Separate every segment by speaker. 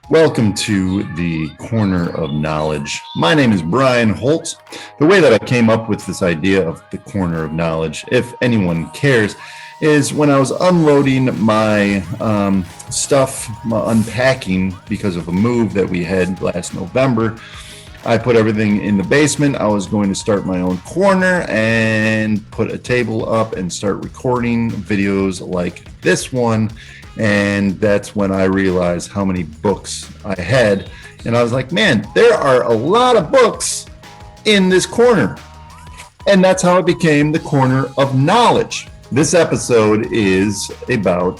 Speaker 1: Welcome to the Corner of Knowledge. My name is Brian Holt. The way that I came up with this idea of the Corner of Knowledge, if anyone cares, is when I was unloading my stuff, my unpacking because of a move that we had last November. I put everything in the basement. I was going to start my own corner and put a table up and start recording videos like this one. And that's when I realized how many books I had. And I was like, man, there are a lot of books in this corner. And that's how it became the Corner of Knowledge. This episode is about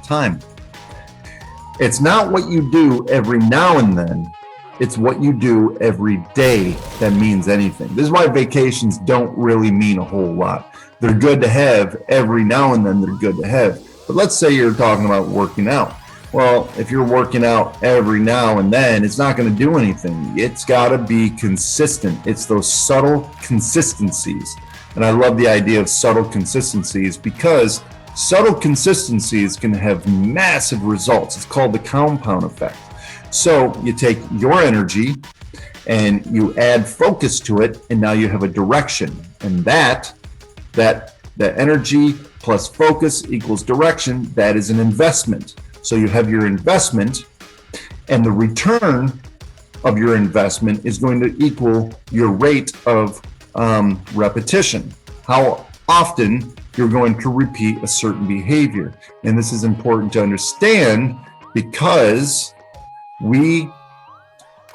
Speaker 1: time. It's not what you do every now and then. It's what you do every day that means anything. This is why vacations don't really mean a whole lot. They're good to have every now and then. They're good to have. But let's say you're talking about working out. Well, if you're working out every now and then, it's not going to do anything. It's got to be consistent. It's those subtle consistencies. And I love the idea of subtle consistencies because subtle consistencies can have massive results. It's called the compound effect. So you take your energy and you add focus to it, and now you have a direction. And that energy plus focus equals direction. That is an investment. So you have your investment, and the return of your investment is going to equal your rate of repetition. How often you're going to repeat a certain behavior. And this is important to understand because we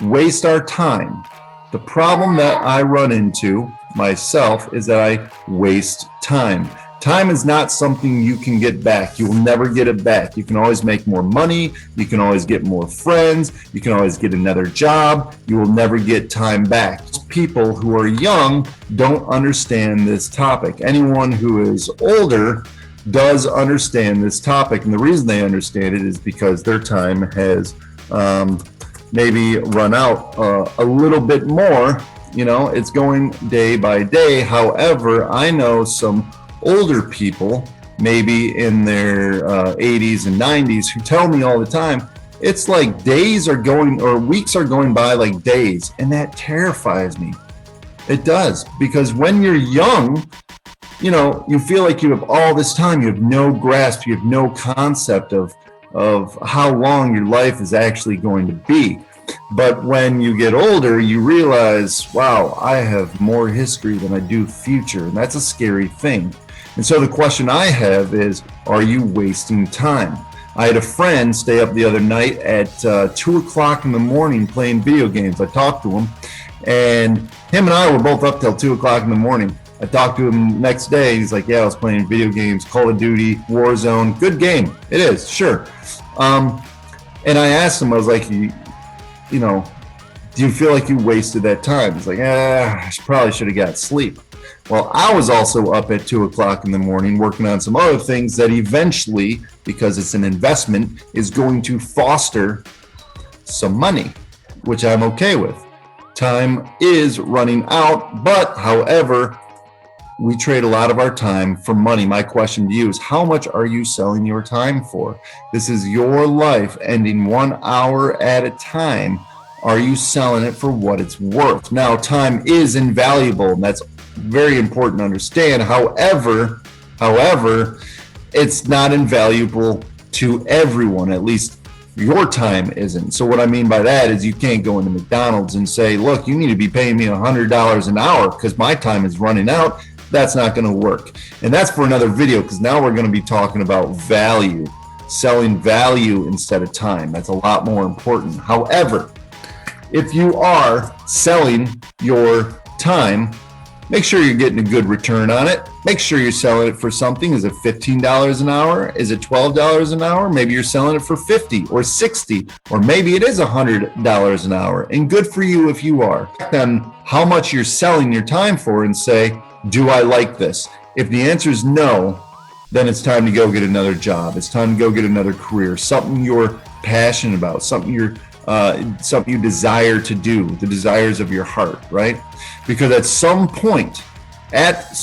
Speaker 1: waste our time. The problem that I run into myself is that I waste time. Time is not something you can get back. You will never get it back. You can always make more money. You can always get more friends. You can always get another job. You will never get time back. People who are young don't understand this topic. Anyone who is older does understand this topic. And the reason they understand it is because their time has maybe run out a little bit more. You know, it's going day by day. However, I know some older people, maybe in their 80s and 90s, who tell me all the time, it's like days are going or weeks are going by like days. And that terrifies me. It does, because when you're young, you know, you feel like you have all this time. You have no grasp. You have no concept of how long your life is actually going to be. But when you get older, you realize, wow, I have more history than I do future. And that's a scary thing. And so the question I have is, are you wasting time? I had a friend stay up the other night at 2 o'clock in the morning playing video games. I talked to him, and him and I were both up till 2 o'clock in the morning. I talked to him next day. He's like, yeah, I was playing video games, Call of Duty, Warzone. Good game. It is, sure. And I asked him, I was like, you know, do you feel like you wasted that time? He's like, I probably should have got sleep. Well, I was also up at 2 o'clock in the morning working on some other things that eventually, because it's an investment, is going to foster some money, which I'm okay with. Time is running out, but however, we trade a lot of our time for money. My question to you is, how much are you selling your time for? This is your life ending 1 hour at a time. Are you selling it for what it's worth? Now, time is invaluable, and that's very important to understand. However, it's not invaluable to everyone, at least your time isn't. So what I mean by that is you can't go into McDonald's and say, look, you need to be paying me $100 an hour because my time is running out. That's not going to work. And that's for another video, because now we're going to be talking about value, selling value instead of time. That's a lot more important. However, if you are selling your time, make sure you're getting a good return on it. Make sure you're selling it for something. Is it $15 an hour? Is it $12 an hour? Maybe you're selling it for $50 or $60, or maybe it is $100 an hour. And good for you if you are. On how much you're selling your time for and say, do I like this? If the answer is no, then it's time to go get another job. It's time to go get another career, something you're passionate about, something you desire to do, the desires of your heart, right? Because at some point, death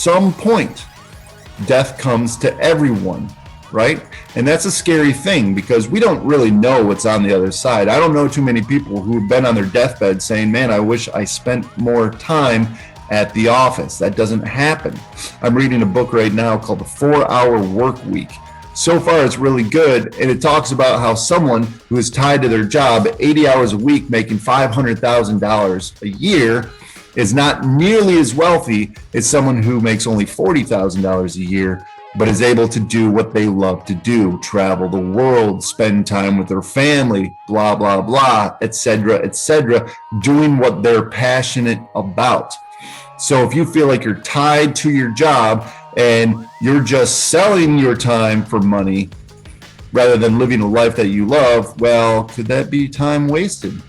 Speaker 1: comes to everyone. right? And that's a scary thing because we don't really know what's on the other side. I don't know too many people who've been on their deathbed saying, man, I wish I spent more time at the office. That doesn't happen. I'm reading a book right now called The 4-Hour Work Week. So far, it's really good. And it talks about how someone who is tied to their job 80 hours a week, making $500,000 a year, is not nearly as wealthy as someone who makes only $40,000 a year, but is able to do what they love to do, travel the world, spend time with their family, blah, blah, blah, etc., doing what they're passionate about. So if you feel like you're tied to your job and you're just selling your time for money rather than living a life that you love, well, could that be time wasted?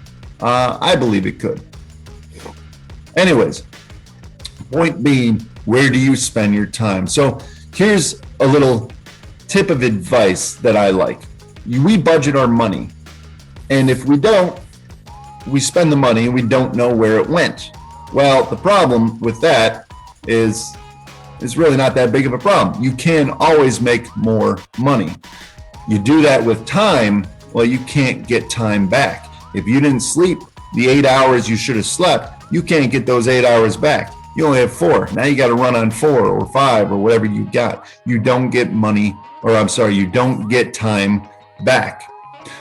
Speaker 1: I believe it could. Anyways, point being, where do you spend your time? So here's a little tip of advice that I like. We budget our money. And if we don't, we spend the money and we don't know where it went. Well, the problem with that is it's really not that big of a problem. You can always make more money. You do that with time, well, you can't get time back. If you didn't sleep the 8 hours you should have slept, you can't get those 8 hours back. You only have 4. Now you got to run on 4 or 5 or whatever you got. You don't get money, you don't get time back.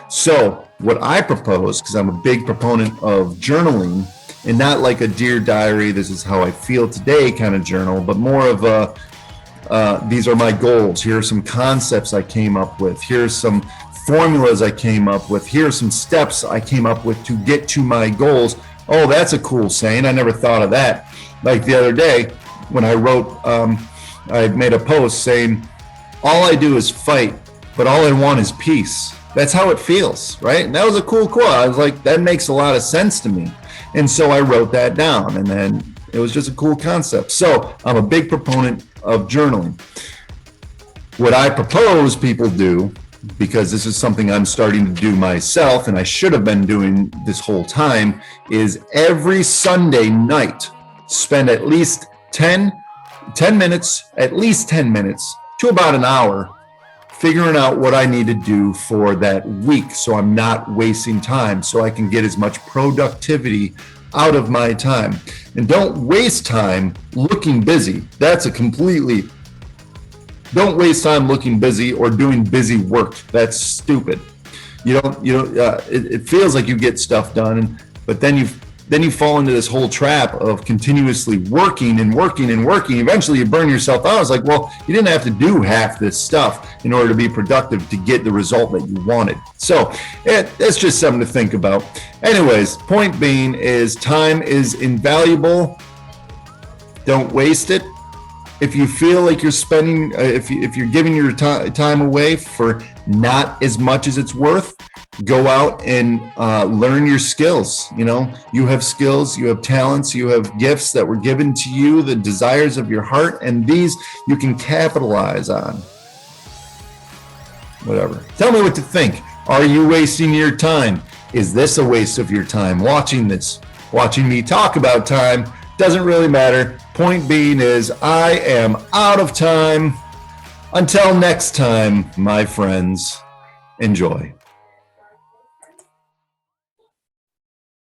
Speaker 1: So what I propose, because I'm a big proponent of journaling, and not like a Dear Diary, this is how I feel today kind of journal, but more of a, these are my goals. Here are some concepts I came up with. Here's some formulas I came up with. Here are some steps I came up with to get to my goals. Oh, that's a cool saying. I never thought of that. Like the other day when I wrote, I made a post saying, all I do is fight, but all I want is peace. That's how it feels, right? And that was a cool quote. I was like, that makes a lot of sense to me. And so I wrote that down, and then it was just a cool concept. So I'm a big proponent of journaling. What I propose people do, because this is something I'm starting to do myself, and I should have been doing this whole time, is every Sunday night, spend at least 10 minutes, at least 10 minutes to about an hour figuring out what I need to do for that week so I'm not wasting time, so I can get as much productivity out of my time. And don't waste time looking busy. Don't waste time looking busy or doing busy work. That's stupid. It feels like you get stuff done, but then you fall into this whole trap of continuously working and working and working. Eventually you burn yourself out. It's like, well, you didn't have to do half this stuff in order to be productive to get the result that you wanted. So that's just something to think about. Anyways, point being is time is invaluable. Don't waste it. If you feel like you're spending, if you're giving your time away for not as much as it's worth, go out and learn your skills. You have skills, you have talents, you have gifts that were given to you, the desires of your heart, and these you can capitalize on. Whatever. Tell me what to think. Are you wasting your time? Is this a waste of your time? Watching me talk about time doesn't really matter. Point being is I am out of time. Until next time, my friends, enjoy.